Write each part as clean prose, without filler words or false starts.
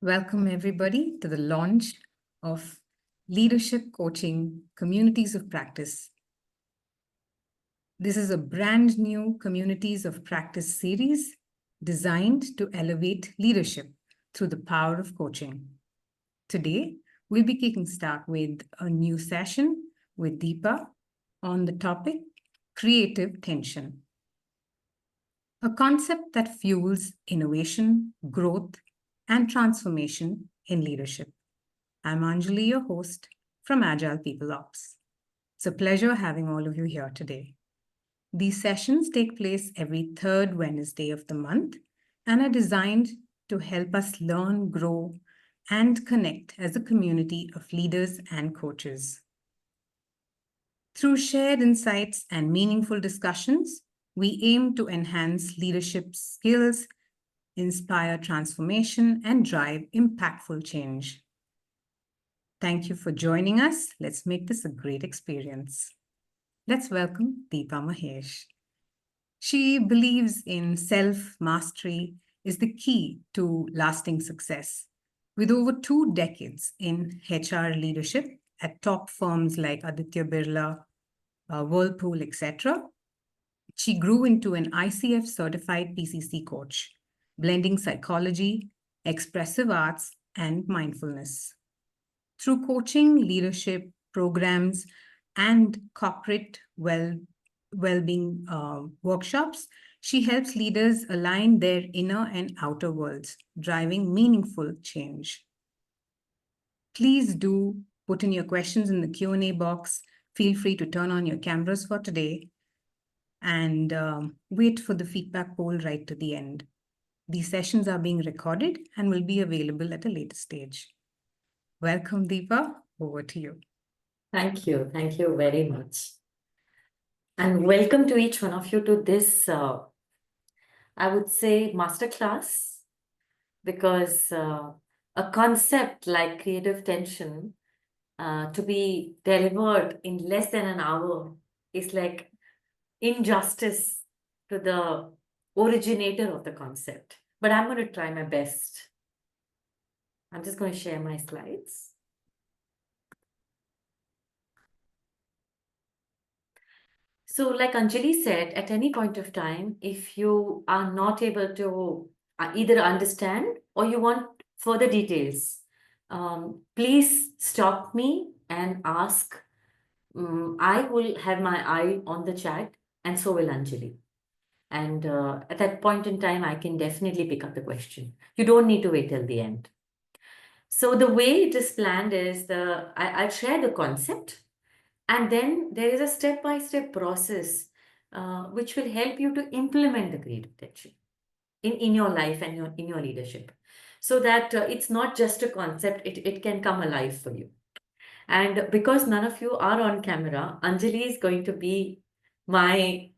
Welcome everybody to the launch of Leadership Coaching Communities of Practice. This is a brand new Communities of Practice series designed to elevate leadership through the power of coaching. Today, we'll be kicking start with a new session with Deepa on the topic creative tension, a concept that fuels innovation, growth, and transformation in leadership. I'm Anjali, your host from Agile People Ops. It's a pleasure having all of you here today. These sessions take place every third Wednesday of the month and are designed to help us learn, grow, and connect as a community of leaders and coaches. Through shared insights and meaningful discussions, we aim to enhance leadership skills, inspire transformation, and drive impactful change. Thank you for joining us. Let's make this a great experience. Let's welcome Deepa Mahesh. She believes in self-mastery is the key to lasting success. With over 2 decades in HR leadership at top firms like Aditya Birla, Whirlpool, etc., she grew into an ICF-certified PCC coach, blending psychology, expressive arts, and mindfulness. Through coaching, leadership programs, and corporate well-being workshops, she helps leaders align their inner and outer worlds, driving meaningful change. Please do put in your questions in the Q&A box. Feel free to turn on your cameras for today and wait for the feedback poll right to the end. These sessions are being recorded and will be available at a later stage. Welcome, Deepa. Over to you. Thank you. Thank you very much. And welcome to each one of you to this, I would say, masterclass, because a concept like creative tension to be delivered in less than an hour is like injustice to the originator of the concept. But I'm going to try my best. I'm just going to share my slides. So like Anjali said, at any point of time, if you are not able to either understand or you want further details, please stop me and ask. I will have my eye on the chat, and so will Anjali. And at that point in time, I can definitely pick up the question. You don't need to wait till the end. So the way it is planned is I'll share the concept. And then there is a step-by-step process which will help you to implement the creative tension in your life and in your leadership. So that it's not just a concept, it can come alive for you. And because none of you are on camera, Anjali is going to be my,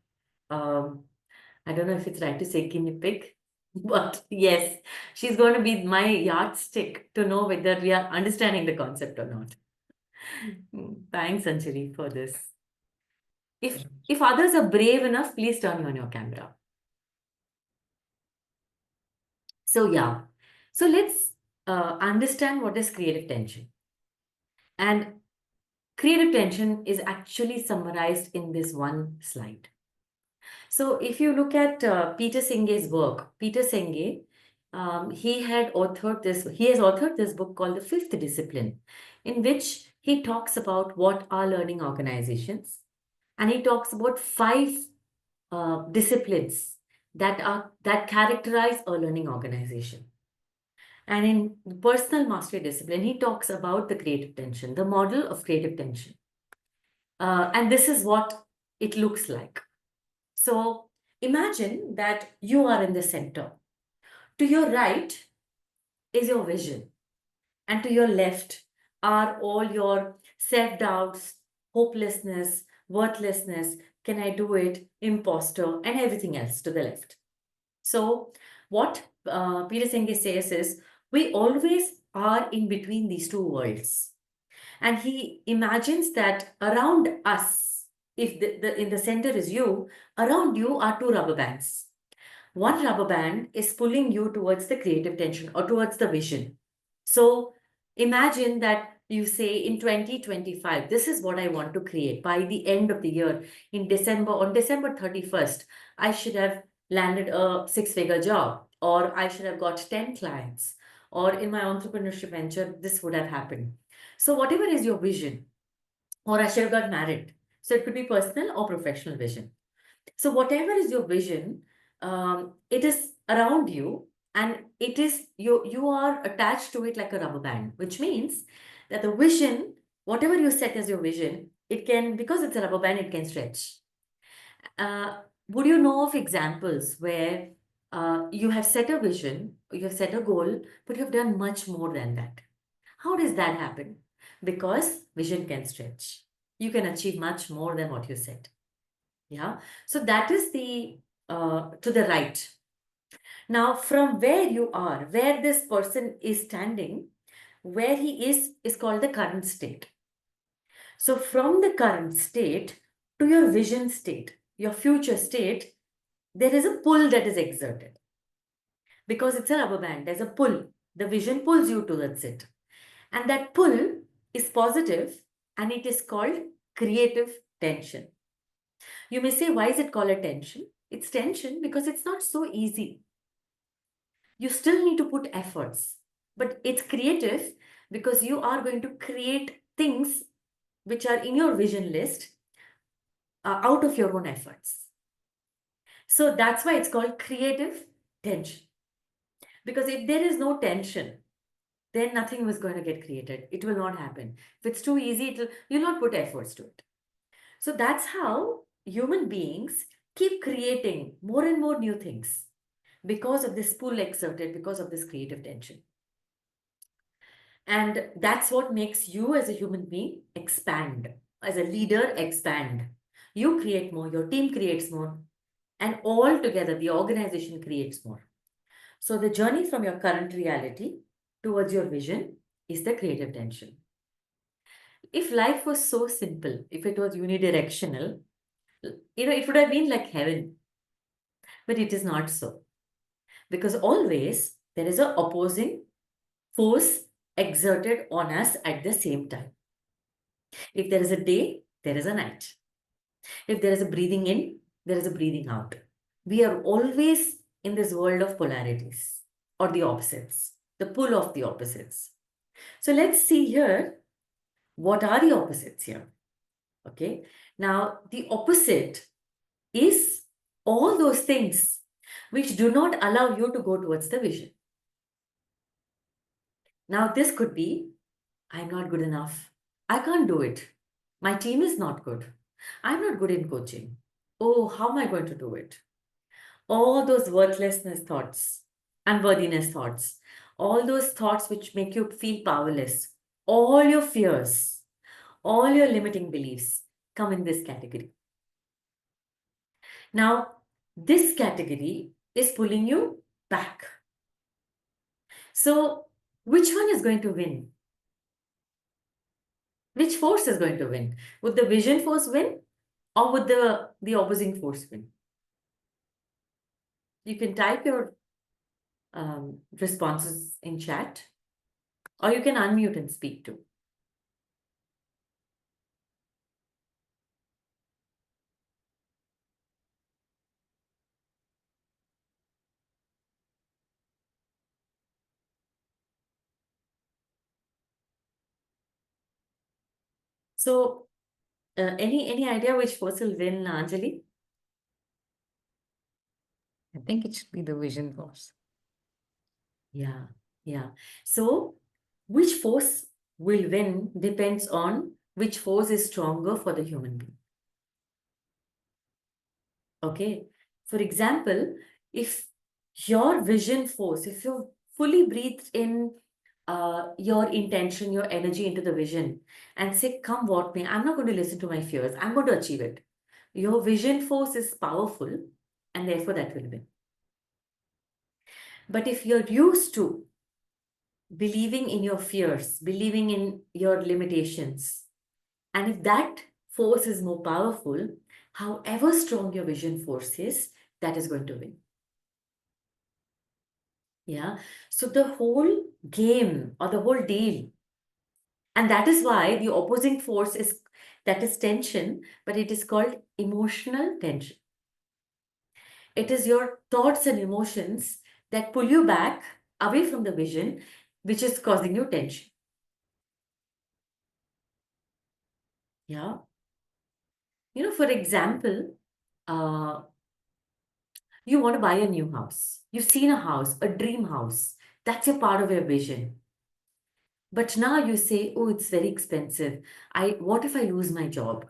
I don't know if it's right to say guinea pig, but yes, she's going to be my yardstick to know whether we are understanding the concept or not. Thanks, Anjali, for this. If others are brave enough, please turn on your camera. So yeah, so let's understand what is creative tension. And creative tension is actually summarized in this one slide. So if you look at Peter Senge's work, Peter Senge, he has authored this book called The Fifth Discipline, in which he talks about what are learning organizations. And he talks about 5 disciplines that characterize a learning organization. And in the personal mastery discipline, he talks about the creative tension, the model of creative tension. And this is what it looks like. So imagine that you are in the center. To your right is your vision. And to your left are all your self-doubts, hopelessness, worthlessness, can I do it, imposter, and everything else to the left. So what Peter Senge says is, we always are in between these two worlds. And he imagines that around us, if in the center is you, around you are 2 rubber bands. One rubber band is pulling you towards the creative tension or towards the vision. So imagine that you say in 2025, this is what I want to create by the end of the year. In December, on December 31st, I should have landed a six-figure job, or I should have got 10 clients, or in my entrepreneurship venture, this would have happened. So whatever is your vision, or I should have got married. So it could be personal or professional vision. So whatever is your vision, it is around you, and it is you are attached to it like a rubber band, which means that the vision, whatever you set as your vision, it can, because it's a rubber band, it can stretch. Would you know of examples where you have set a vision, you have set a goal, but you have done much more than that? How does that happen? Because vision can stretch. You can achieve much more than what you set. Yeah. So that is the to the right. Now, from where you are, where this person is standing, where he is called the current state. So from the current state to your vision state, your future state, there is a pull that is exerted. Because it's a rubber band, there's a pull. The vision pulls you towards it. And that pull is positive, and it is called creative tension. You may say, why is it called a tension? It's tension because it's not so easy. You still need to put efforts, but it's creative because you are going to create things which are in your vision list out of your own efforts. So that's why it's called creative tension. Because if there is no tension, then nothing was going to get created. It will not happen. If it's too easy, you'll not put efforts to it. So that's how human beings keep creating more and more new things because of this pull exerted, because of this creative tension. And that's what makes you as a human being expand, as a leader expand. You create more, your team creates more, and all together the organization creates more. So the journey from your current reality towards your vision is the creative tension. If life was so simple, if it was unidirectional, it would have been like heaven. But it is not so. Because always there is an opposing force exerted on us at the same time. If there is a day, there is a night. If there is a breathing in, there is a breathing out. We are always in this world of polarities or the opposites, the pull of the opposites. So let's see here, what are the opposites here? Okay. Now, the opposite is all those things which do not allow you to go towards the vision. Now, this could be, I'm not good enough. I can't do it. My team is not good. I'm not good in coaching. Oh, how am I going to do it? All those worthlessness thoughts, unworthiness thoughts, all those thoughts which make you feel powerless, all your fears, all your limiting beliefs come in this category. Now, this category is pulling you back. So, which one is going to win? Which force is going to win? Would the vision force win, or would the opposing force win? You can type your responses in chat, or you can unmute and speak too. So, any idea which force will win, Anjali? I think it should be the vision force. Yeah, yeah. So, which force will win depends on which force is stronger for the human being. Okay. For example, if your vision force, if you fully breathe in your intention, your energy into the vision and say, come what may, I'm not going to listen to my fears. I'm going to achieve it. Your vision force is powerful, and therefore that will win. But if you're used to believing in your fears, believing in your limitations, and if that force is more powerful, however strong your vision force is, that is going to win. Yeah. So the whole game or the whole deal, and that is why the opposing force is that is tension, but it is called emotional tension. It is your thoughts and emotions that pull you back away from the vision, which is causing you tension. Yeah. For example, uh, you want to buy a new house. You've seen a house, a dream house. That's a part of your vision. But now you say, oh, it's very expensive. What if I lose my job?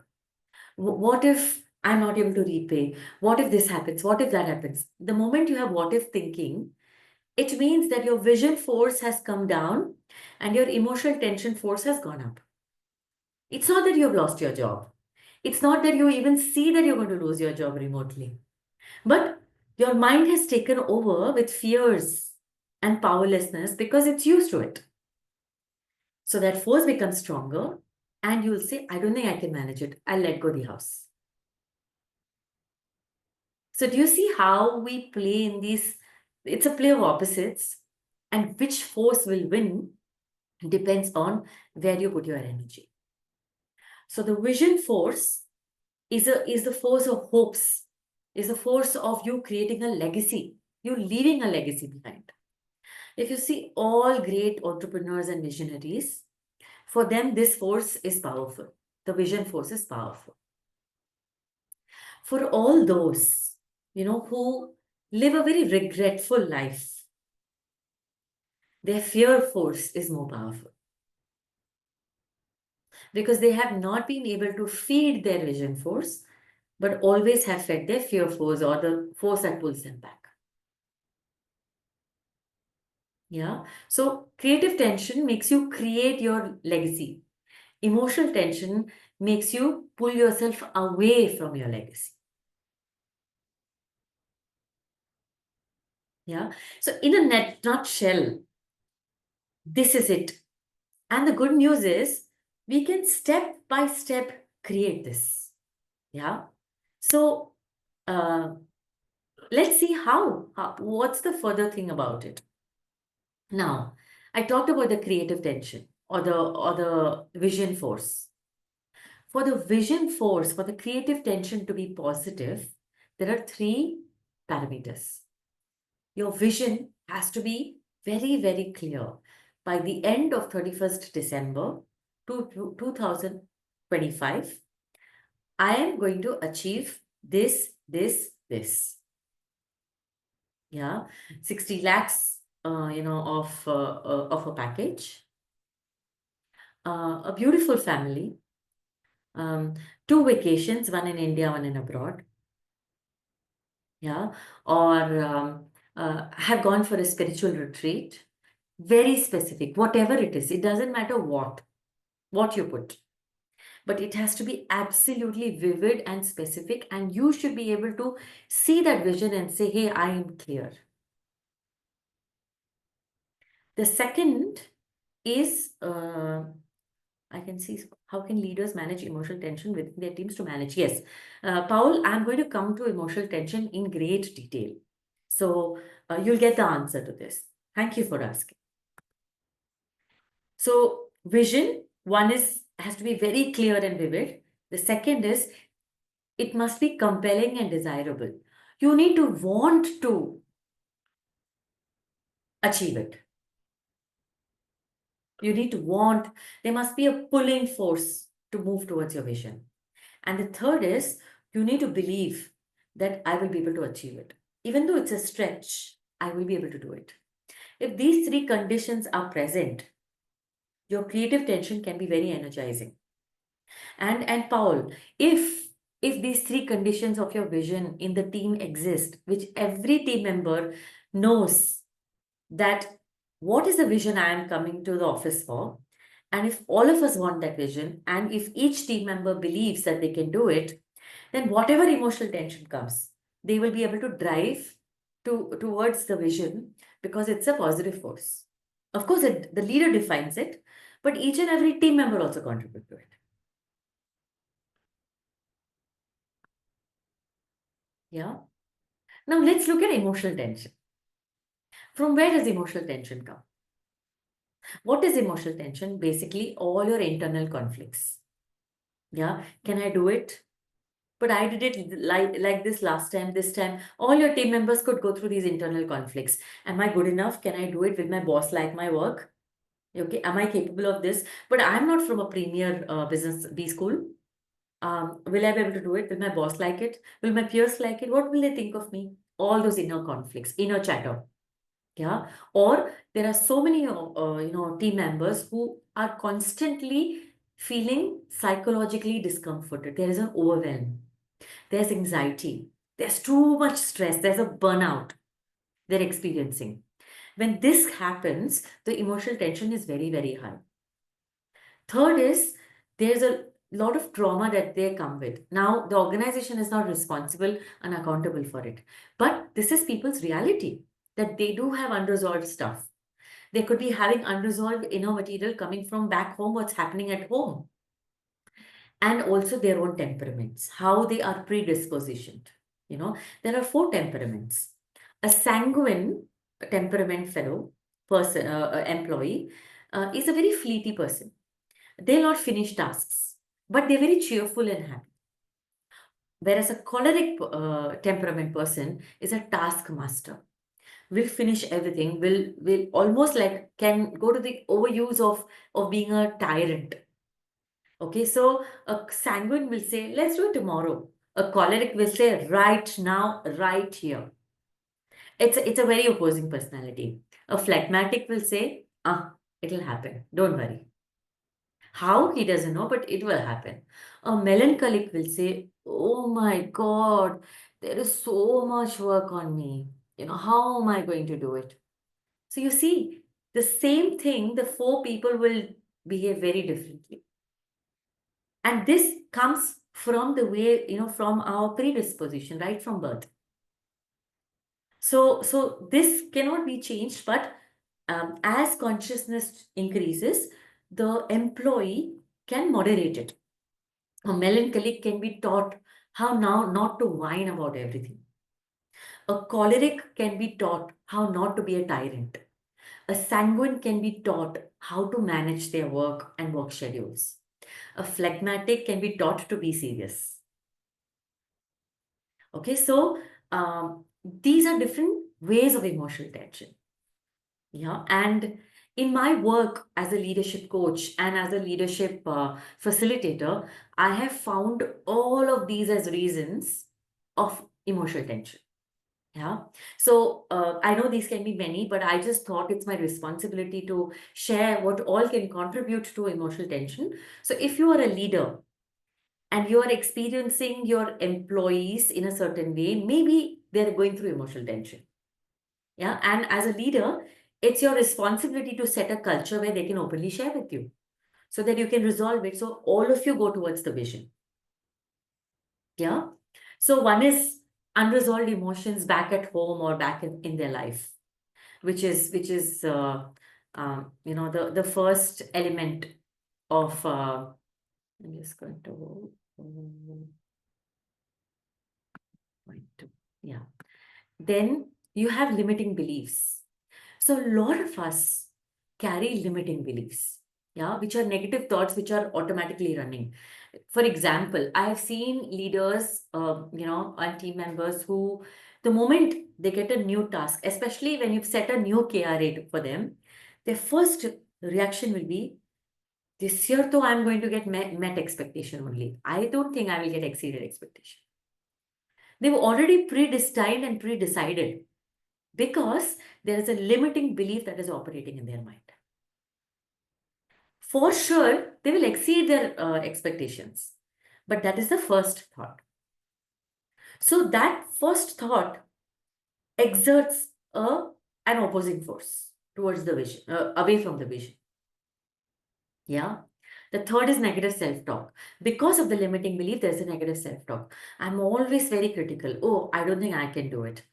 What if I'm not able to repay? What if this happens? What if that happens? The moment you have what if thinking, it means that your vision force has come down and your emotional tension force has gone up. It's not that you have lost your job. It's not that you even see that you're going to lose your job remotely. But your mind has taken over with fears and powerlessness because it's used to it. So that force becomes stronger, and you'll say, I don't think I can manage it. I'll let go the house. So do you see how we play in these? It's a play of opposites, and which force will win depends on where you put your energy. So the vision force is the force of hopes, is the force of you creating a legacy, you leaving a legacy behind. If you see all great entrepreneurs and visionaries, for them this force is powerful. The vision force is powerful. For all those, who live a very regretful life, their fear force is more powerful because they have not been able to feed their vision force, but always have fed their fear force or the force that pulls them back. Yeah. So creative tension makes you create your legacy. Emotional tension makes you pull yourself away from your legacy. Yeah. So in a nutshell, this is it. And the good news is we can step by step create this. Yeah. So uh, let's see how. What's the further thing about it? Now, I talked about the creative tension or the vision force. For the vision force, for the creative tension to be positive, there are three parameters. Your vision has to be very, very clear. By the end of 31st December 2025, I am going to achieve this, this, this. Yeah, 60 lakhs, of a package, a beautiful family, um, two vacations, one in India, one in abroad. Yeah, or have gone for a spiritual retreat. Very specific, whatever it is. It doesn't matter what you put, but it has to be absolutely vivid and specific, and you should be able to see that vision and say, hey, I am clear. The second is I can see how can leaders manage emotional tension within their teams to manage. Yes, Paul, I'm going to come to emotional tension in great detail. So you'll get the answer to this. Thank you for asking. So vision, one is has to be very clear and vivid. The second is it must be compelling and desirable. You need to want to achieve it. You need to want, there must be a pulling force to move towards your vision. And the third is you need to believe that I will be able to achieve it. Even though it's a stretch, I will be able to do it. If these three conditions are present, your creative tension can be very energizing. And Paul, if these three conditions of your vision in the team exist, which every team member knows that what is the vision I am coming to the office for, and if all of us want that vision, and if each team member believes that they can do it, then whatever emotional tension comes, they will be able to drive towards the vision because it's a positive force. Of course, the leader defines it, but each and every team member also contribute to it. Yeah. Now let's look at emotional tension. From where does emotional tension come? What is emotional tension? Basically, all your internal conflicts. Yeah, can I do it? But I did it like this last time, this time. All your team members could go through these internal conflicts. Am I good enough? Can I do it? Will my boss like my work? Okay, am I capable of this? But I'm not from a premier business B school. Will I be able to do it? Will my boss like it? Will my peers like it? What will they think of me? All those inner conflicts, inner chatter. Yeah. Or there are so many, team members who are constantly feeling psychologically discomforted. There is an overwhelm. There's anxiety. There's too much stress. There's a burnout they're experiencing. When this happens, the emotional tension is very, very high. Third is there's a lot of trauma that they come with. Now, the organization is not responsible and accountable for it. But this is people's reality that they do have unresolved stuff. They could be having unresolved inner material coming from back home, what's happening at home, and also their own temperaments, how they are predispositioned. There are 4 temperaments. A sanguine temperament employee is a very fleety person. They'll not finish tasks, but they're very cheerful and happy. Whereas a choleric temperament person is a taskmaster. Will finish everything, will almost like can go to the overuse of being a tyrant. Okay, so a sanguine will say, let's do it tomorrow. A choleric will say, right now, right here. It's a very opposing personality. A phlegmatic will say, it'll happen. Don't worry. How he doesn't know, but it will happen. A melancholic will say, oh my God, there is so much work on me. How am I going to do it? So you see, the same thing, the 4 people will behave very differently. And this comes from the way, from our predisposition, right from birth. So this cannot be changed, but as consciousness increases, the employee can moderate it. A melancholic can be taught how now not to whine about everything. A choleric can be taught how not to be a tyrant. A sanguine can be taught how to manage their work and work schedules. A phlegmatic can be taught to be serious. Okay, so these are different ways of emotional tension. Yeah, and in my work as a leadership coach and as a leadership facilitator, I have found all of these as reasons of emotional tension. Yeah. So I know these can be many, but I just thought it's my responsibility to share what all can contribute to emotional tension. So if you are a leader and you are experiencing your employees in a certain way, maybe they're going through emotional tension. Yeah. And as a leader, it's your responsibility to set a culture where they can openly share with you so that you can resolve it. So all of you go towards the vision. Yeah. So one is unresolved emotions back at home or back in their life, which is the first element of I'm just going to point to yeah. Then you have limiting beliefs. So a lot of us carry limiting beliefs, yeah, which are negative thoughts which are automatically running. For example, I have seen leaders, and team members who, the moment they get a new task, especially when you've set a new KRA for them, their first reaction will be, this year, though, I'm going to get met expectation only. I don't think I will get exceeded expectation. They've already predestined and pre-decided because there is a limiting belief that is operating in their mind. For sure, they will exceed their expectations. But that is the first thought. So that first thought exerts an opposing force towards the vision, away from the vision. Yeah. The third is negative self-talk. Because of the limiting belief, there's a negative self-talk. I'm always very critical. Oh, I don't think I can do it.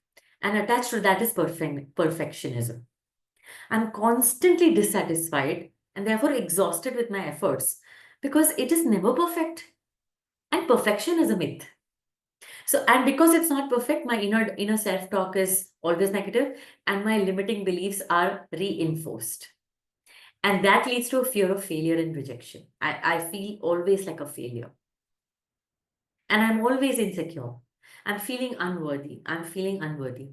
And attached to that is perfectionism. I'm constantly dissatisfied and therefore exhausted with my efforts because it is never perfect. And perfection is a myth. So, and because it's not perfect, my inner self-talk is always negative, and my limiting beliefs are reinforced. And that leads to a fear of failure and rejection. I feel always like a failure. And I'm always insecure. I'm feeling unworthy. I'm feeling unworthy.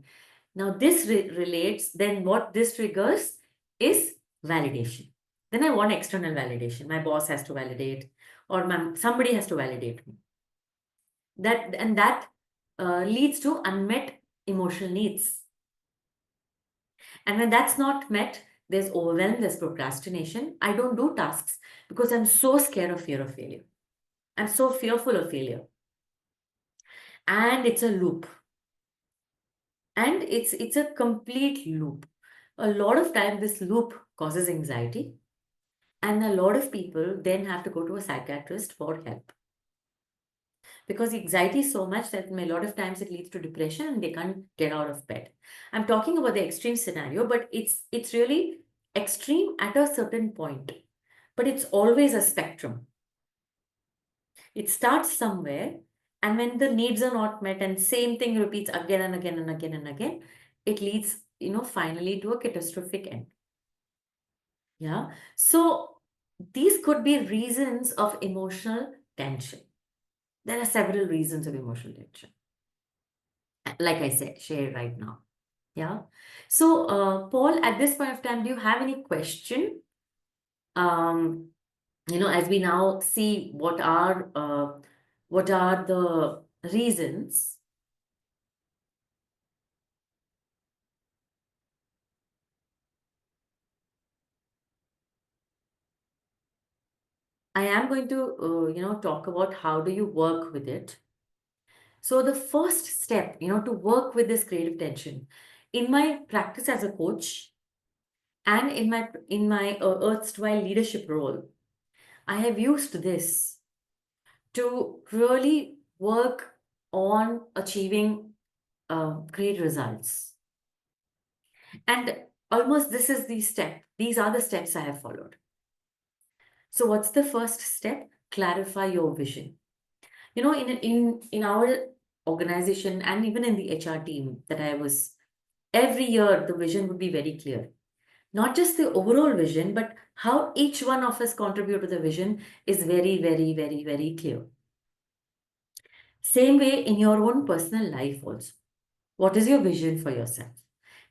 Now, this relates, then what this triggers is validation. Then I want external validation. My boss has to validate, or somebody has to validate me. That leads to unmet emotional needs. And when that's not met, there's overwhelm, there's procrastination. I don't do tasks because I'm so scared of fear of failure. I'm so fearful of failure. And it's a loop. And it's a complete loop. A lot of time this loop causes anxiety. And a lot of people then have to go to a psychiatrist for help. Because anxiety is so much that a lot of times it leads to depression and they can't get out of bed. I'm talking about the extreme scenario, but it's really extreme at a certain point. But it's always a spectrum. It starts somewhere, and when the needs are not met and same thing repeats again and again and again and again, it leads, finally to a catastrophic end. Yeah. So these could be reasons of emotional tension. There are several reasons of emotional tension. Like I said, share right now. Yeah. So, Paul, at this point of time, do you have any question? As we now see what are the reasons. I am going to, talk about how do you work with it. So the first step, to work with this creative tension, in my practice as a coach and in my erstwhile leadership role, I have used this to really work on achieving great results. And almost this is the step. These are the steps I have followed. So what's the first step? Clarify your vision. In our organization and even in the HR team that I was, every year the vision would be very clear. Not just the overall vision, but how each one of us contribute to the vision is very, very, very, very clear. Same way in your own personal life also. What is your vision for yourself?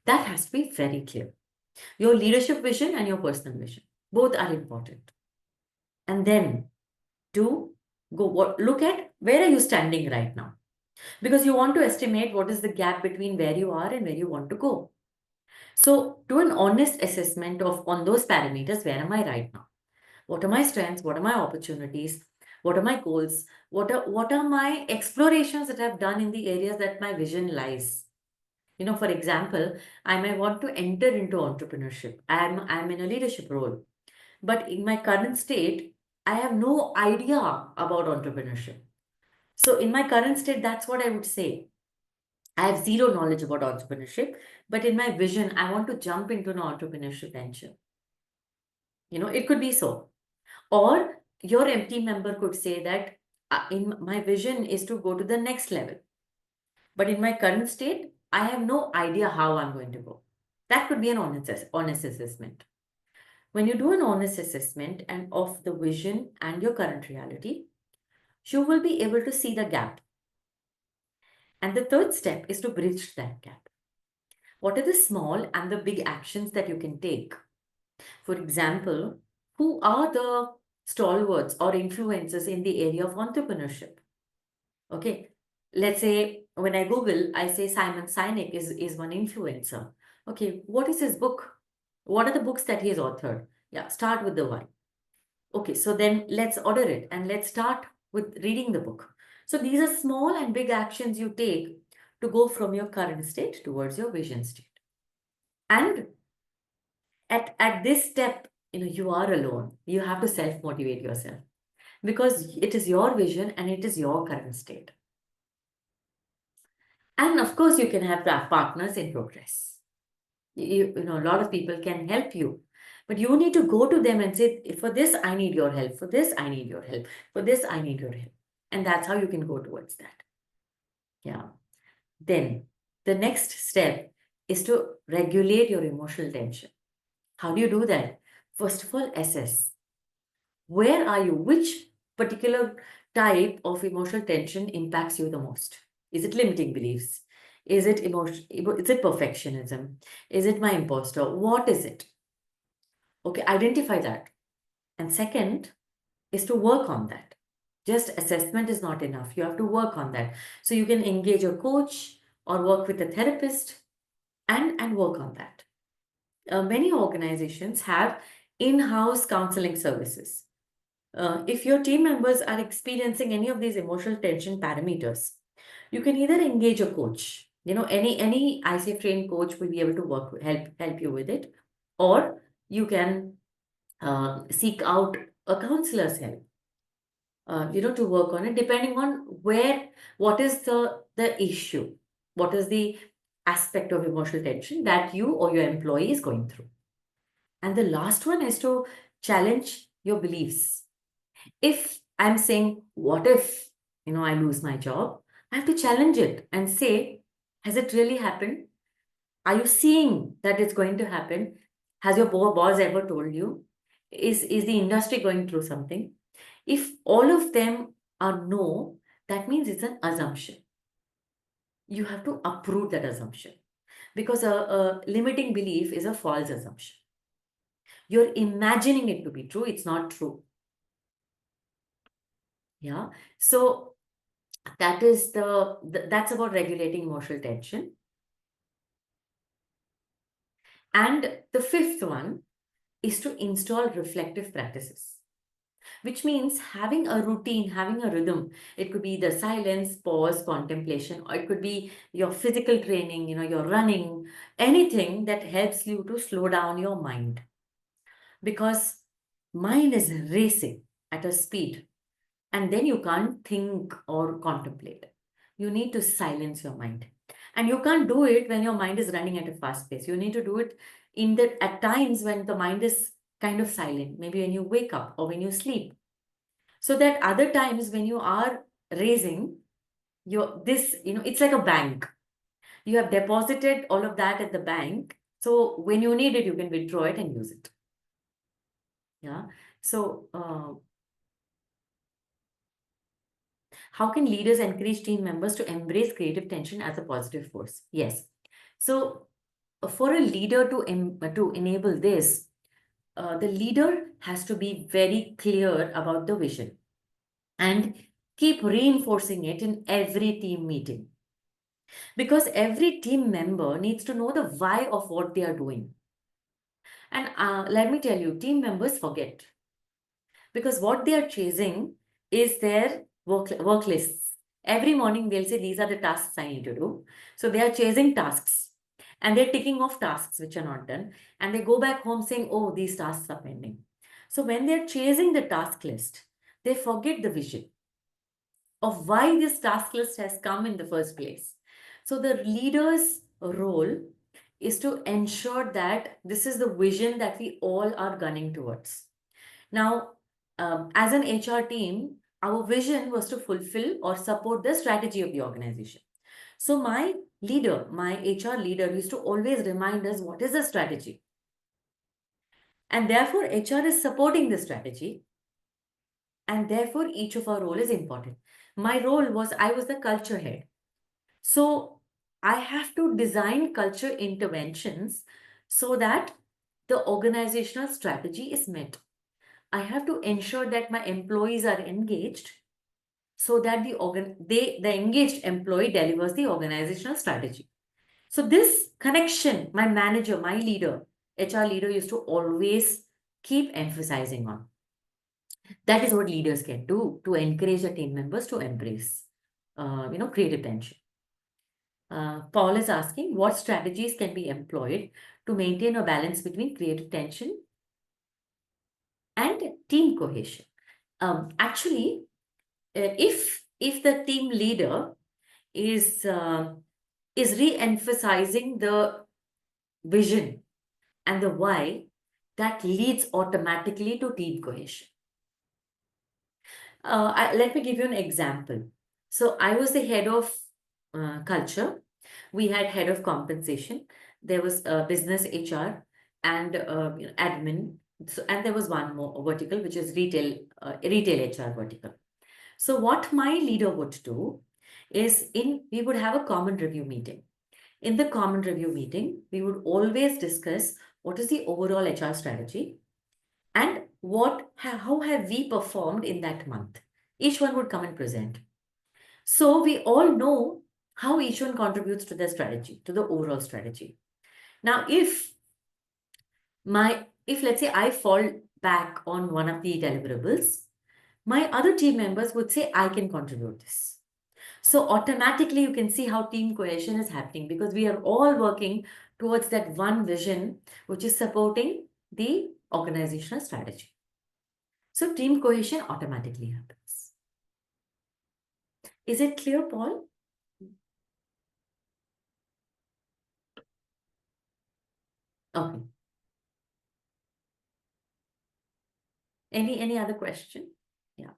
That has to be very clear. Your leadership vision and your personal vision, both are important. And then look at where are you standing right now? Because you want to estimate what is the gap between where you are and where you want to go. So do an honest assessment of on those parameters, where am I right now? What are my strengths? What are my opportunities? What are my goals? What are my explorations that I've done in the areas that my vision lies? For example, I may want to enter into entrepreneurship. I'm in a leadership role. But in my current state, I have no idea about entrepreneurship. So in my current state, that's what I would say. I have zero knowledge about entrepreneurship, but in my vision, I want to jump into an entrepreneurship venture. It could be so. Or your empty member could say that in my vision is to go to the next level. But in my current state, I have no idea how I'm going to go. That could be an honest assessment. When you do an honest assessment and of the vision and your current reality, you will be able to see the gap. And the third step is to bridge that gap. What are the small and the big actions that you can take? For example, who are the stalwarts or influencers in the area of entrepreneurship? Okay, let's say when I Google, I say Simon Sinek is one influencer. Okay, what is his book? What are the books that he has authored? Yeah, start with the one. Okay, so then let's order it and let's start with reading the book. So these are small and big actions you take to go from your current state towards your vision state. And at this step, you are alone. You have to self-motivate yourself because it is your vision and it is your current state. And of course, you can have partners in progress. A lot of people can help you, but you need to go to them and say, for this, I need your help. For this, I need your help. For this, I need your help. And that's how you can go towards that. Yeah. Then the next step is to regulate your emotional tension. How do you do that? First of all, assess. Where are you? Which particular type of emotional tension impacts you the most? Is it limiting beliefs? Is it emotion? Is it perfectionism? Is it my imposter? What is it? Okay, identify that. And second is to work on that. Just assessment is not enough. You have to work on that. So you can engage a coach or work with a therapist and work on that. Many organizations have in-house counseling services. If your team members are experiencing any of these emotional tension parameters, you can either engage a coach. Any ICF trained coach will be able to help you with it, or you can seek out a counselor's help. To work on it, depending on what is the issue, what is the aspect of emotional tension that you or your employee is going through. And the last one is to challenge your beliefs. If I'm saying, what if, I lose my job? I have to challenge it and say, has it really happened? Are you seeing that it's going to happen? Has your boss ever told you? Is the industry going through something? If all of them are no, that means it's an assumption. You have to uproot that assumption, because a limiting belief is a false assumption. You're imagining it to be true, it's not true. Yeah. So that's about regulating emotional tension. And the fifth one is to install reflective practices, which means having a routine, having a rhythm. It could be the silence, pause, contemplation, or it could be your physical training, your running, anything that helps you to slow down your mind. Because mind is racing at a speed, and then you can't think or contemplate. You need to silence your mind. And you can't do it when your mind is running at a fast pace. You need to do it at times when the mind is kind of silent, maybe when you wake up or when you sleep. So that other times when you are raising, it's like a bank. You have deposited all of that at the bank. So when you need it, you can withdraw it and use it. Yeah. So how can leaders encourage team members to embrace creative tension as a positive force? Yes. So for a leader to enable this, the leader has to be very clear about the vision and keep reinforcing it in every team meeting. Because every team member needs to know the why of what they are doing. And let me tell you, team members forget, because what they are chasing is their work lists. Every morning they'll say, these are the tasks I need to do. So they are chasing tasks and they're ticking off tasks which are not done. And they go back home saying, oh, these tasks are pending. So when they're chasing the task list, they forget the vision of why this task list has come in the first place. So the leader's role is to ensure that this is the vision that we all are gunning towards. Now, as an HR team, our vision was to fulfill or support the strategy of the organization. So my HR leader, used to always remind us what is the strategy. And therefore, HR is supporting the strategy. And therefore, each of our role is important. My role was, I was the culture head. So I have to design culture interventions so that the organizational strategy is met. I have to ensure that my employees are engaged so that the engaged employee delivers the organizational strategy. So this connection, my manager, my leader, HR leader used to always keep emphasizing on. That is what leaders can do to encourage the team members to embrace, creative tension. Paul is asking, what strategies can be employed to maintain a balance between creative tension and team cohesion? Actually, if the team leader is re-emphasizing the vision and the why, that leads automatically to team cohesion. Let me give you an example. So I was the head of culture. We had head of compensation. There was business HR and admin. So, and there was one more vertical, which is retail HR vertical. So what my leader would do is we would have a common review meeting. In the common review meeting, we would always discuss what is the overall HR strategy and how have we performed in that month. Each one would come and present. So we all know how each one contributes to the strategy, to the overall strategy. Now, if let's say I fall back on one of the deliverables, my other team members would say, I can contribute this. So automatically you can see how team cohesion is happening because we are all working towards that one vision, which is supporting the organizational strategy. So team cohesion automatically happens. Is it clear, Paul? Okay. Any other question? Yeah.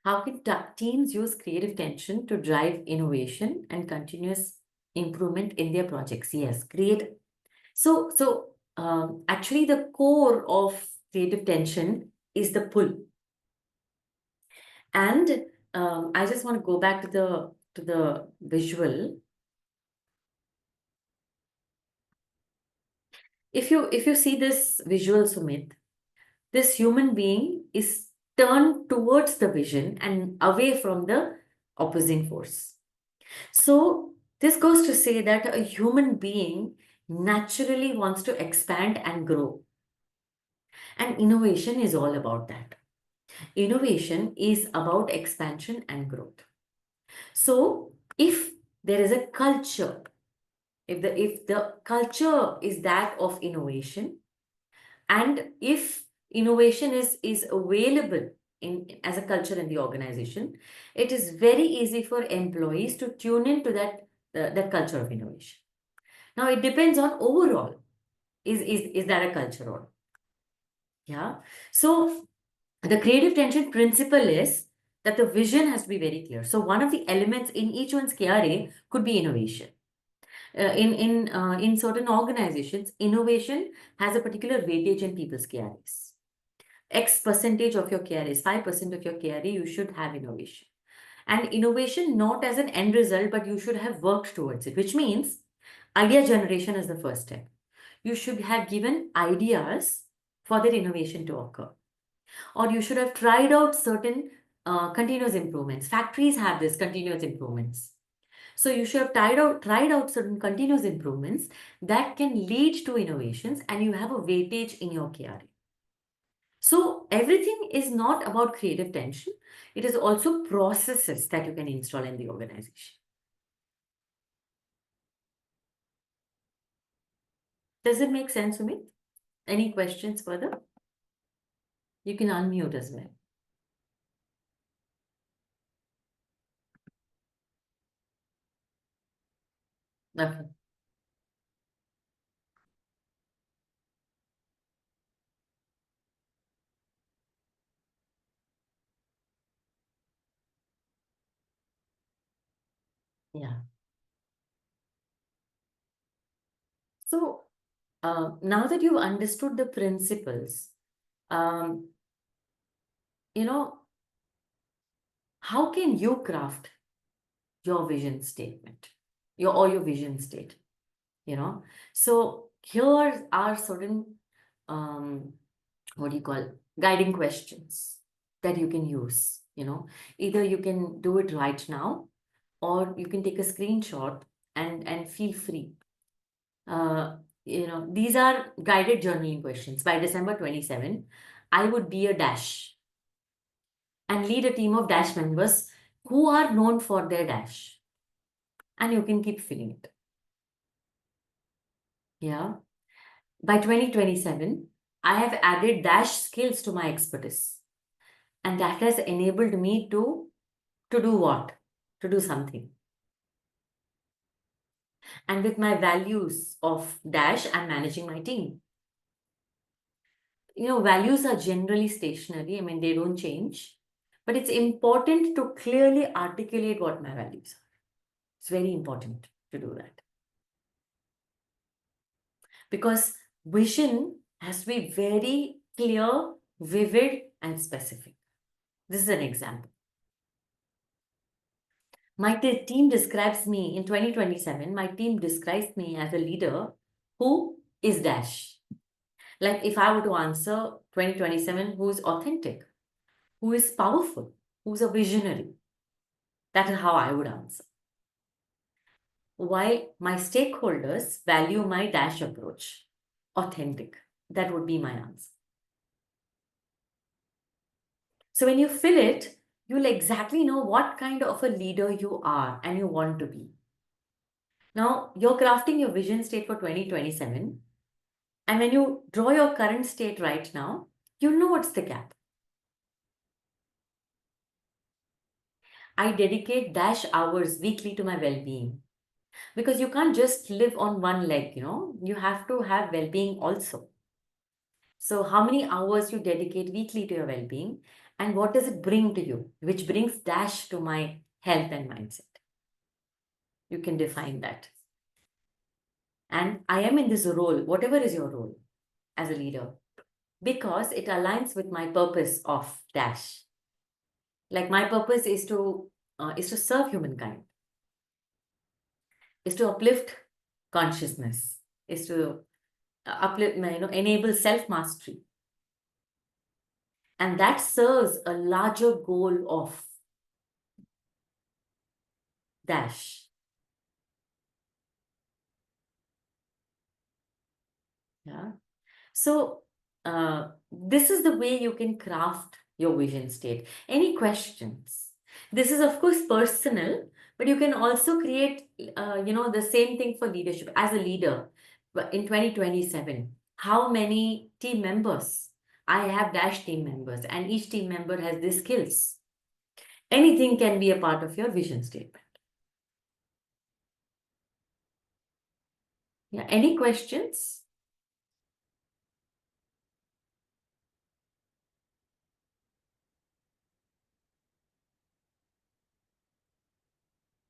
How can teams use creative tension to drive innovation and continuous improvement in their projects? Yes, great. So actually the core of creative tension is the pull. And I just want to go back to the visual. If you see this visual, Sumit, this human being is turned towards the vision and away from the opposing force. So this goes to say that a human being naturally wants to expand and grow. And innovation is all about that. Innovation is about expansion and growth. So if there is a culture, if the culture is that of innovation, and if innovation is available as a culture in the organization, it is very easy for employees to tune into that culture of innovation. Now it depends on overall, is that a culture or yeah. So the creative tension principle is that the vision has to be very clear. So one of the elements in each one's KRA could be innovation. In certain organizations, innovation has a particular weightage in people's KRAs. X percentage of your KRAs, 5% of your KRA, you should have innovation. And innovation not as an end result, but you should have worked towards it, which means idea generation is the first step. You should have given ideas for that innovation to occur. Or you should have tried out certain continuous improvements. Factories have this continuous improvements. So you should have tried out certain continuous improvements that can lead to innovations, and you have a weightage in your KRA. So everything is not about creative tension. It is also processes that you can install in the organization. Does it make sense to me? Any questions further? You can unmute as well. Okay. Yeah. So now that you've understood the principles, um, you know, how can you craft your vision statement, your vision state? So here are certain what do you call guiding questions that you can use. Either you can do it right now, or you can take a screenshot and feel free. These are guided journaling questions. By December 27, I would be a dash and lead a team of dash members who are known for their dash. And you can keep filling it. Yeah. By 2027, I have added dash skills to my expertise. And that has enabled me to do what? To do something. And with my values of dash, I'm managing my team. Values are generally stationary. I mean, they don't change. but it's important to clearly articulate what my values are. It's very important to do that. Because vision has to be very clear, vivid, and specific. This is an example. My team describes me in 2027, my team describes me as a leader who is dash. Like if I were to answer 2027, who is authentic, who is powerful, who's a visionary. That is how I would answer. While my stakeholders value my dash approach, authentic. That would be my answer. So when you fill it, you'll exactly know what kind of a leader you are and you want to be. Now, you're crafting your vision state for 2027. And when you draw your current state right now, you'll know what's the gap. I dedicate dash hours weekly to my well-being because you can't just live on one leg, you have to have well-being also. So how many hours you dedicate weekly to your well-being and what does it bring to you, which brings dash to my health and mindset. You can define that. And I am in this role, whatever is your role as a leader, because it aligns with my purpose of dash. Like my purpose is to serve humankind, is to uplift consciousness, is to uplift, enable self-mastery. And that serves a larger goal of dash. Yeah. So this is the way you can craft your vision state. Any questions? This is of course personal, but you can also create, the same thing for leadership. As a leader in 2027, how many team members? I have dash team members and each team member has these skills. Anything can be a part of your vision statement. Yeah. Any questions?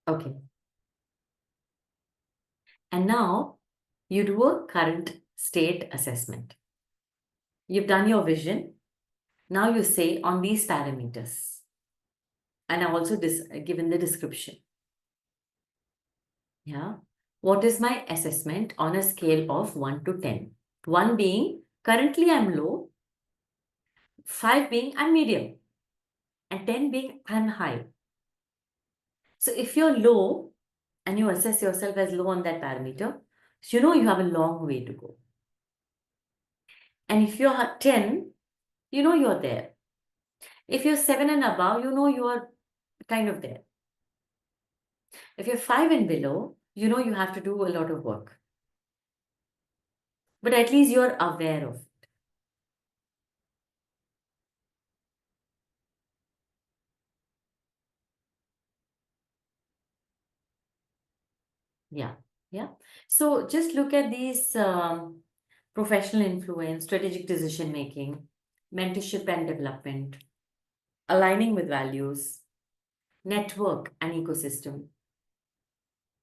Okay. And now you do a current state assessment. You've done your vision. Now you say on these parameters. And I've also given the description. Yeah. What is my assessment on a scale of 1 to 10? 1 being currently I'm low, 5 being I'm medium, and 10 being I'm high. So if you're low and you assess yourself as low on that parameter, you know you have a long way to go. And if you're 10, you know you're there. If you're 7 and above, you know you are kind of there. If you're 5 and below, you know you have to do a lot of work. But at least you're aware of it. Yeah, yeah. So just look at these professional influence, strategic decision making, mentorship and development, aligning with values, network and ecosystem,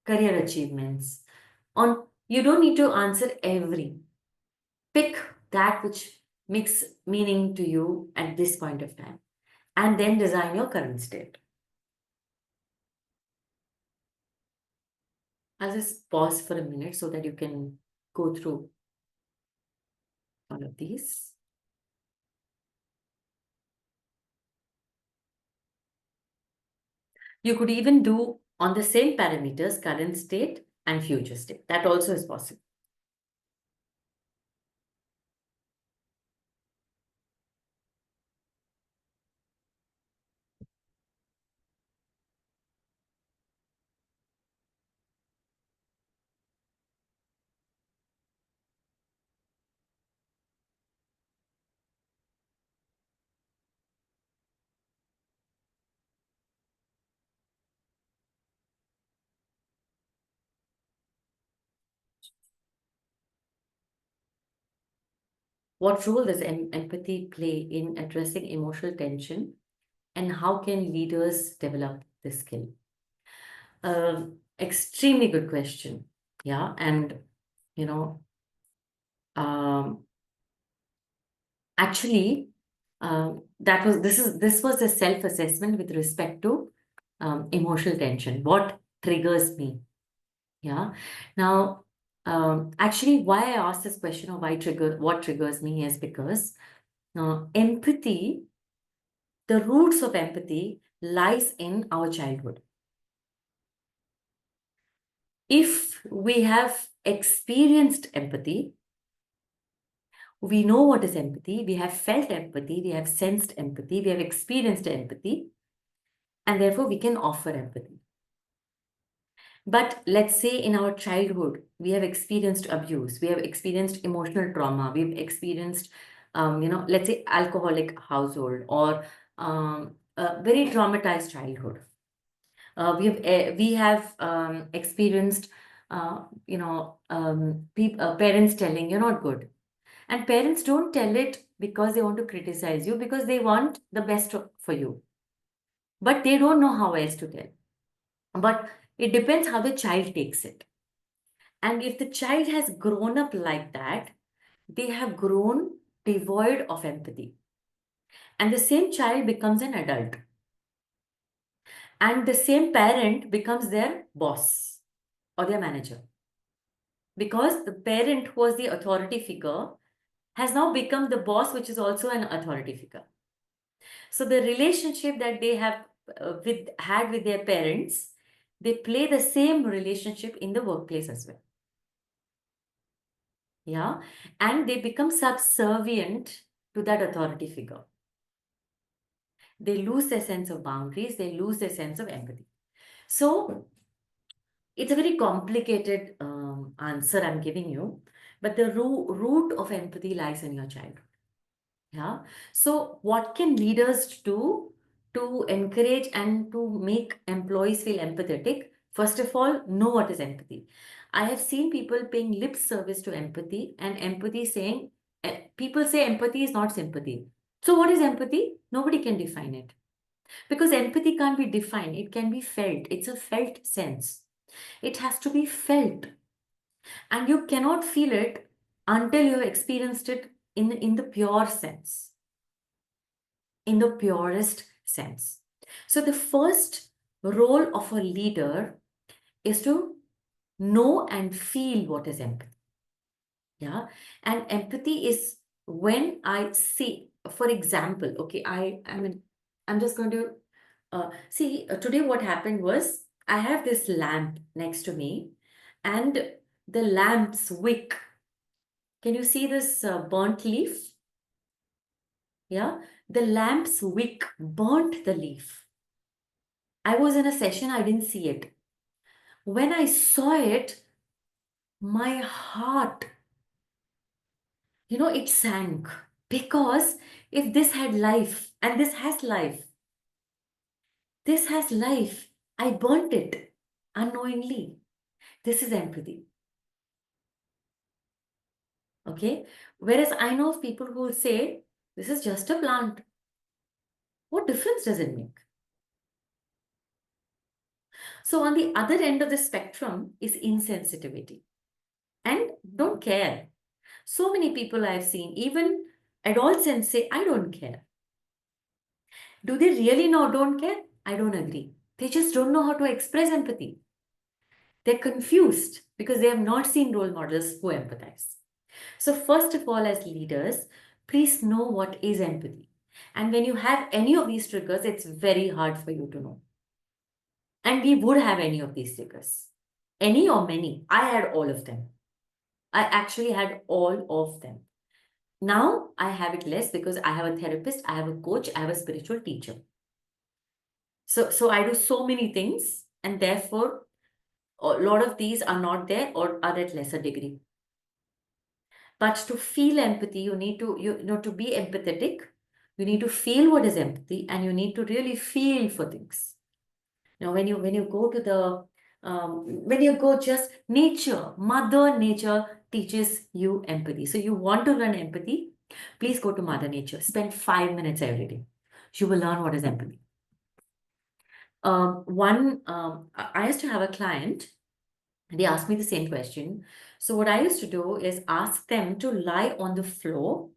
career achievements. You don't need to answer every. Pick that which makes meaning to you at this point of time, and then design your current state. I'll just pause for a minute so that you can go through all of these. You could even do on the same parameters, current state and future state. That also is possible. What role does empathy play in addressing emotional tension and how can leaders develop this skill? Extremely good question. Yeah. And, you know, actually, this was a self-assessment with respect to emotional tension. What triggers me? Yeah. Now, actually, why I asked this question of what triggers me is because empathy, the roots of empathy lies in our childhood. If we have experienced empathy, we know what is empathy, we have felt empathy, we have sensed empathy, we have experienced empathy, and therefore we can offer empathy. But let's say in our childhood, we have experienced abuse, we have experienced emotional trauma, we've experienced, let's say alcoholic household or a very traumatized childhood. We have experienced, parents telling you're not good. And parents don't tell it because they want to criticize you, because they want the best for you. But they don't know how else to tell. But it depends how the child takes it. And if the child has grown up like that, they have grown devoid of empathy. And the same child becomes an adult. And the same parent becomes their boss or their manager. Because the parent who was the authority figure has now become the boss, which is also an authority figure. So the relationship that they have had with their parents, they play the same relationship in the workplace as well. Yeah. And they become subservient to that authority figure. They lose their sense of boundaries. They lose their sense of empathy. So it's a very complicated answer I'm giving you, but the root of empathy lies in your childhood. Yeah. So what can leaders do to encourage and to make employees feel empathetic? First of all, know what is empathy. I have seen people paying lip service to empathy, and empathy saying, people say empathy is not sympathy. So what is empathy? Nobody can define it. Because empathy can't be defined. It can be felt. It's a felt sense. It has to be felt. And you cannot feel it until you have experienced it in the pure sense. In the purest sense. So the first role of a leader is to know and feel what is empathy. Yeah. And empathy is when I see, for example, okay, I'm just going to see today what happened was I have this lamp next to me and the lamp's wick. Can you see this burnt leaf? Yeah. The lamp's wick burnt the leaf. I was in a session, I didn't see it. When I saw it, my heart, it sank. Because if this had life, and this has life, I burnt it unknowingly. This is empathy. Okay? Whereas I know of people who will say, this is just a plant. What difference does it make? So on the other end of the spectrum is insensitivity. And don't care. So many people I've seen, even adults, and say, I don't care. Do they really know don't care? I don't agree. They just don't know how to express empathy. They're confused because they have not seen role models who empathize. So first of all, as leaders, please know what is empathy. And when you have any of these triggers, it's very hard for you to know. And we would have any of these triggers. Any or many. I had all of them. I actually had all of them. Now I have it less because I have a therapist, I have a coach, I have a spiritual teacher. So I do so many things, and therefore a lot of these are not there or are at lesser degree. But to feel empathy, you need to, to be empathetic, you need to feel what is empathy, and you need to really feel for things. Now, when you go to the, when you go just nature, Mother Nature teaches you empathy. So you want to learn empathy, please go to Mother Nature. Spend 5 minutes every day. You will learn what is empathy. I used to have a client, they asked me the same question. So what I used to do is ask them to lie on the floor,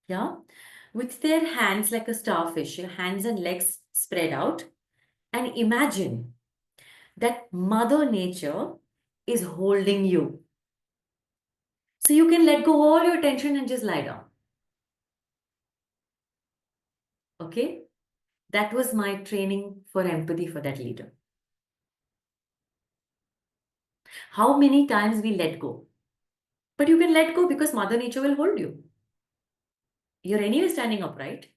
yeah, with their hands like a starfish, your hands and legs spread out, and imagine that Mother Nature is holding you. So you can let go all your tension and just lie down. Okay? That was my training for empathy for that leader. How many times we let go? But you can let go because Mother Nature will hold you. You're anyway standing upright.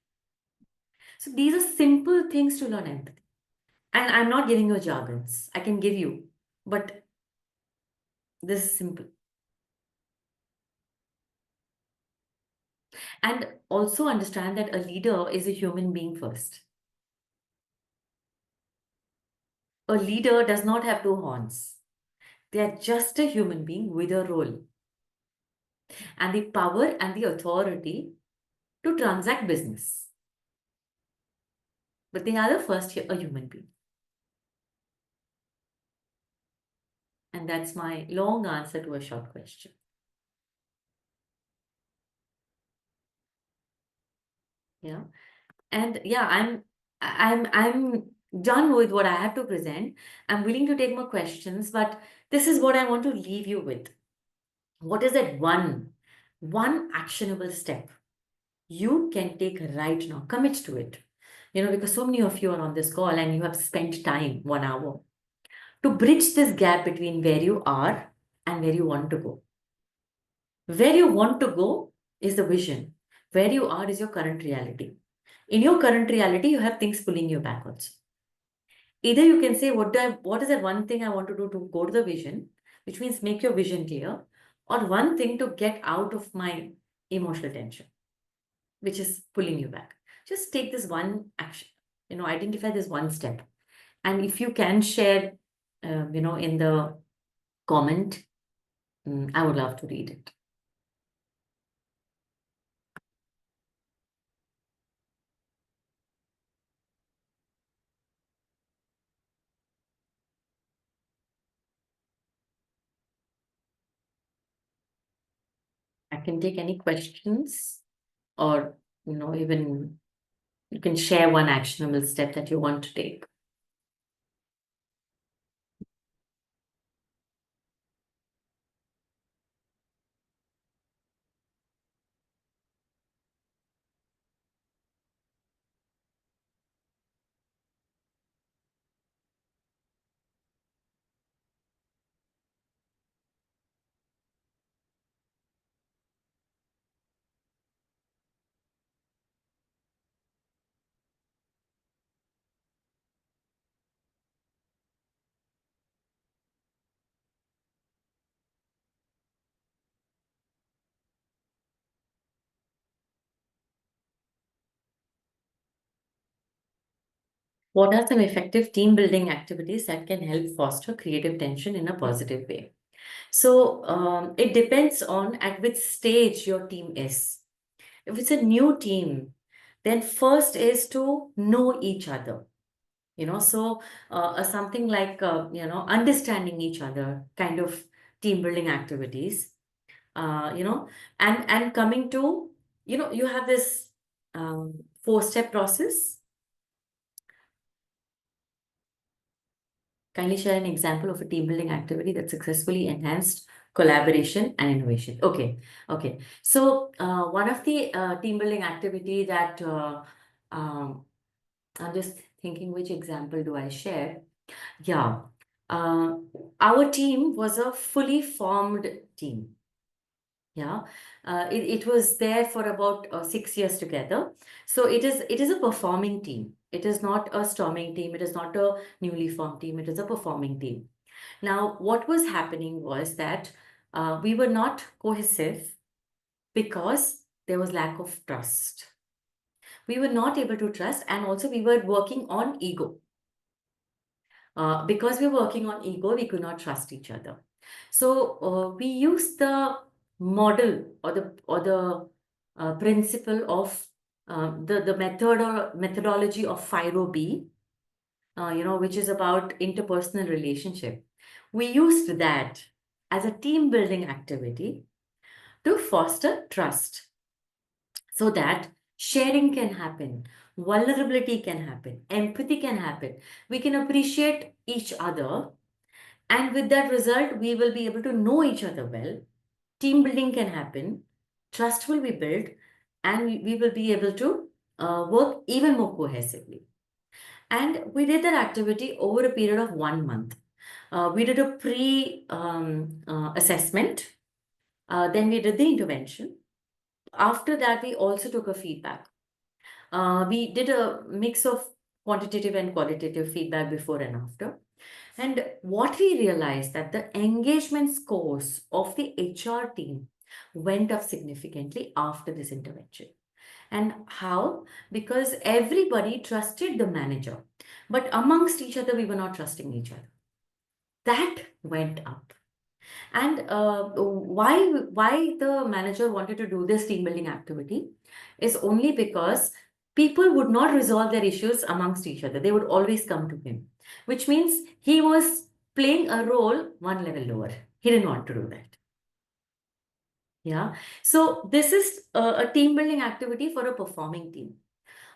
So these are simple things to learn empathy. And I'm not giving you jargons. I can give you, but this is simple. And also understand that a leader is a human being first. A leader does not have two horns. They are just a human being with a role and the power and the authority to transact business. But they are the first a human being. And that's my long answer to a short question. Yeah. And yeah, I'm done with what I have to present. I'm willing to take more questions, but this is what I want to leave you with. What is that one actionable step you can take right now? Commit to it. Because so many of you are on this call and you have spent time, 1 hour, to bridge this gap between where you are and where you want to go. Where you want to go is the vision. Where you are is your current reality. In your current reality, you have things pulling you backwards. Either you can say, what is that one thing I want to do to go to the vision, which means make your vision clear, or one thing to get out of my emotional tension, which is pulling you back. Just take this one action, identify this one step. And if you can share, in the comment, I would love to read it. I can take any questions, or, even you can share one actionable step that you want to take. What are some effective team building activities that can help foster creative tension in a positive way? So it depends on at which stage your team is. If it's a new team, then first is to know each other. So something like understanding each other, kind of team building activities. And coming to you have this 4-step process. Kindly share an example of a team building activity that successfully enhanced collaboration and innovation. Okay. So one of the team building activity that I'm just thinking which example do I share? Yeah. Uh, our team was a fully formed team. Yeah, it was there for about 6 years together. So it is a performing team. It is not a storming team. It is not a newly formed team. It is a performing team. Now, what was happening was that we were not cohesive because there was lack of trust. We were not able to trust, and also we were working on ego. Because we were working on ego, we could not trust each other. So we used the model or the principle of the method or methodology of 5OB, which is about interpersonal relationship. We used that as a team building activity to foster trust so that sharing can happen, vulnerability can happen, empathy can happen. We can appreciate each other. And with that result, we will be able to know each other well. Team building can happen, trust will be built, and we will be able to work even more cohesively. And we did that activity over a period of 1 month. We did a pre assessment, then we did the intervention. After that, we also took a feedback. We did a mix of quantitative and qualitative feedback before and after. And what we realized that the engagement scores of the HR team went up significantly after this intervention. And how? Because everybody trusted the manager, but amongst each other, we were not trusting each other. That went up. And why the manager wanted to do this team building activity is only because people would not resolve their issues amongst each other. They would always come to him, which means he was playing a role one level lower. He didn't want to do that. Yeah. So this is a team building activity for a performing team.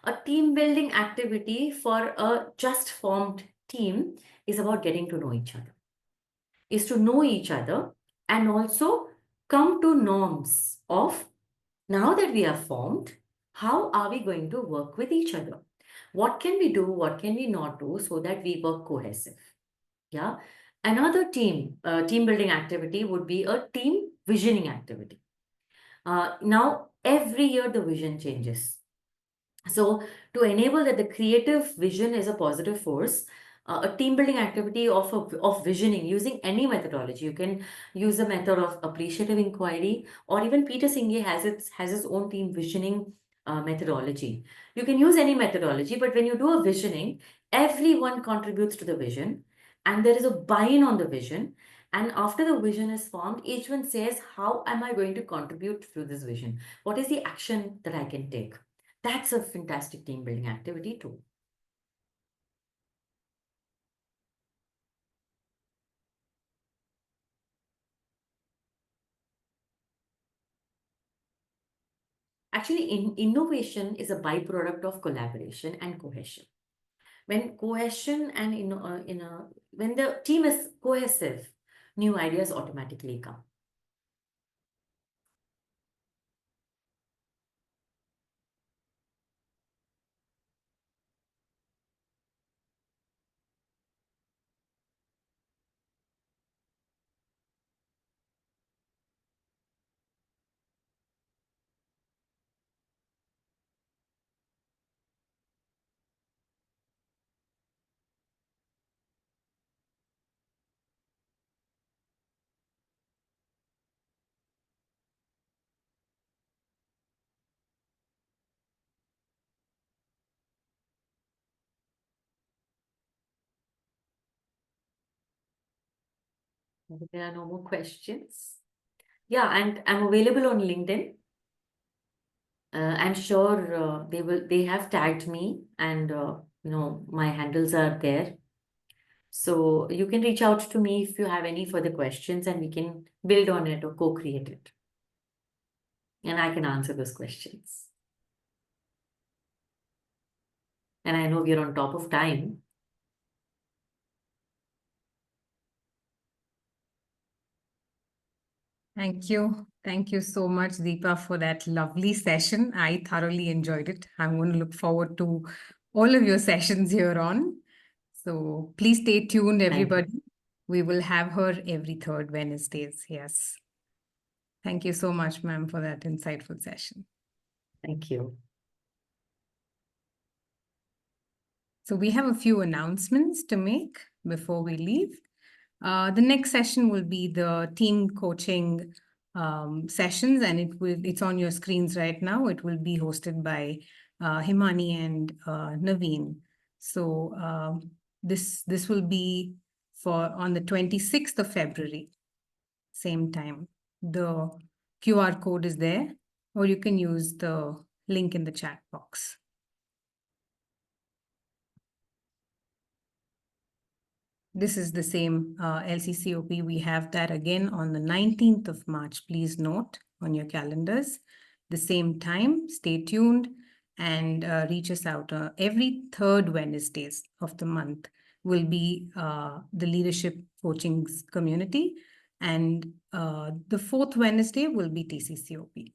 A team building activity for a just formed team is about getting to know each other, is to know each other and also come to norms of now that we are formed, how are we going to work with each other? What can we do? What can we not do so that we work cohesive? Yeah. Another team building activity would be a team visioning activity. Now, every year the vision changes. So, to enable that the creative vision is a positive force, a team building activity of visioning using any methodology. You can use a method of appreciative inquiry, or even Peter Singh has his own team visioning methodology. You can use any methodology, but when you do a visioning, everyone contributes to the vision, and there is a buy-in on the vision. And after the vision is formed, each one says, "How am I going to contribute through this vision? What is the action that I can take?" That's a fantastic team building activity too. Actually, innovation is a byproduct of collaboration and cohesion. When cohesion and when the team is cohesive, new ideas automatically come. There are no more questions. Yeah, and I'm available on LinkedIn. I'm sure they have tagged me, and my handles are there. So you can reach out to me if you have any further questions, and we can build on it or co-create it. And I can answer those questions. And I know we're on top of time. Thank you. Thank you so much, Deepa, for that lovely session. I thoroughly enjoyed it. I'm going to look forward to all of your sessions here on. So please stay tuned, everybody. We will have her every third Wednesdays. Yes. Thank you so much, ma'am, for that insightful session. Thank you. So we have a few announcements to make before we leave. The next session will be the team coaching sessions, and it's on your screens right now. It will be hosted by Himani and Naveen. So this will be on the 26th of February, same time. The QR code is there, or you can use the link in the chat box. This is the same LCCOP. We have that again on the 19th of March. Please note on your calendars. The same time, stay tuned and reach us out. Every third Wednesdays of the month will be the leadership coaching community. And the fourth Wednesday will be TCCOP.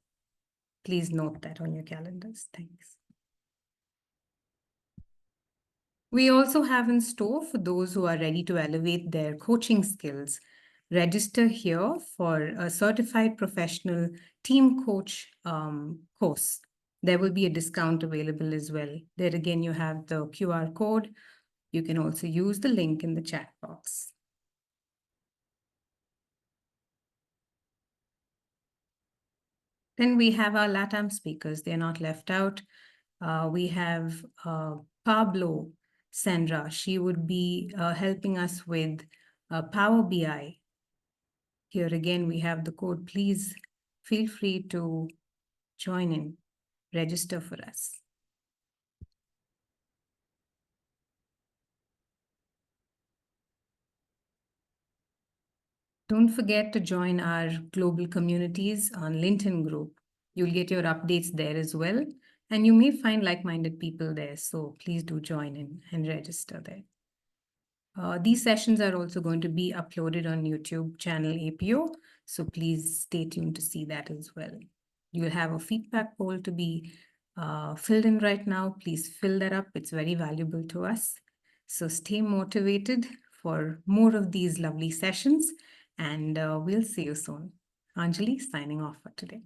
Please note that on your calendars. Thanks. We also have in store for those who are ready to elevate their coaching skills. Register here for a certified professional team coach course. There will be a discount available as well. There again, you have the QR code. You can also use the link in the chat box. Then we have our LATAM speakers. They're not left out. We have Pablo Sandra. She would be helping us with Power BI. Here again, we have the code. Please feel free to join in, register for us. Don't forget to join our global communities on LinkedIn group. You'll get your updates there as well. And you may find like-minded people there. So please do join in and register there. These sessions are also going to be uploaded on YouTube channel APO. So please stay tuned to see that as well. You'll have a feedback poll to be filled in right now. Please fill that up. It's very valuable to us. So stay motivated for more of these lovely sessions. And we'll see you soon. Anjali signing off for today.